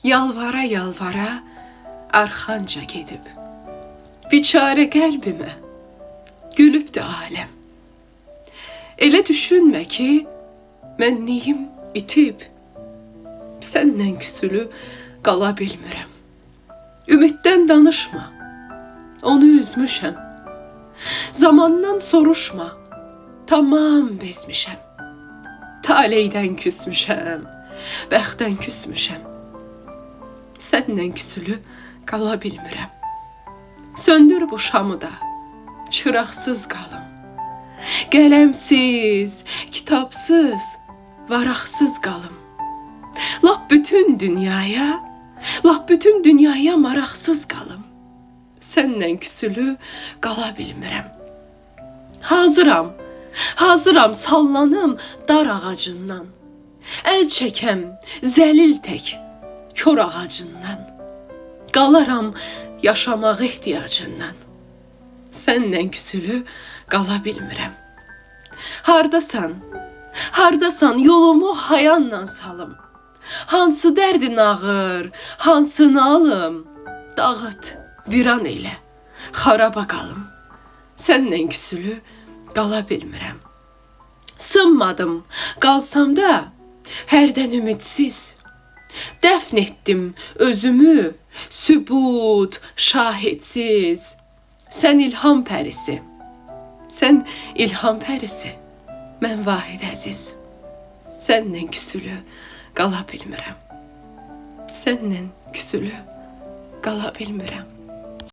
Yalvara yalvara arxanca gedib, biçare qəlbimə gülübdü aləm. Elə düşünmə ki, mənliyim itib, səndən küsülü qala bilmirəm. Ümiddən danışma, onu üzmüşəm. Zamandan soruşma, tamam bezmişəm. Taleydən küsmüşəm, bəxtdən küsmüşəm. Səndən küsülü qala bilmirəm. Söndür bu şamı da, çıraqsız qalım. Qələmsiz, kitabsız, varaqsız qalım. Lap bütün dünyaya maraqsız qalım. Səndən küsülü qala bilmirəm. Hazıram sallanım dar ağacından. Əl çəkəm zəlil tək kör ağacından. Qalaram yaşamaq ehtiyacından. Səndən küsülü qala bilmirəm. Hardasan yolumu hayanla salım. Hansı dərdin ağır, hansını alım. Dağıt, viran elə, xaraba qalım. Səndən küsülü qala bilmirəm. Sınmadım, qalsam da hərdən ümidsiz. Dəfn etdim özümü, sübut, şahidsiz. Sən ilham pərisi, mən vahid əziz. Səndən küsülü qala bilmirəm. Səndən küsülü qala bilmirəm.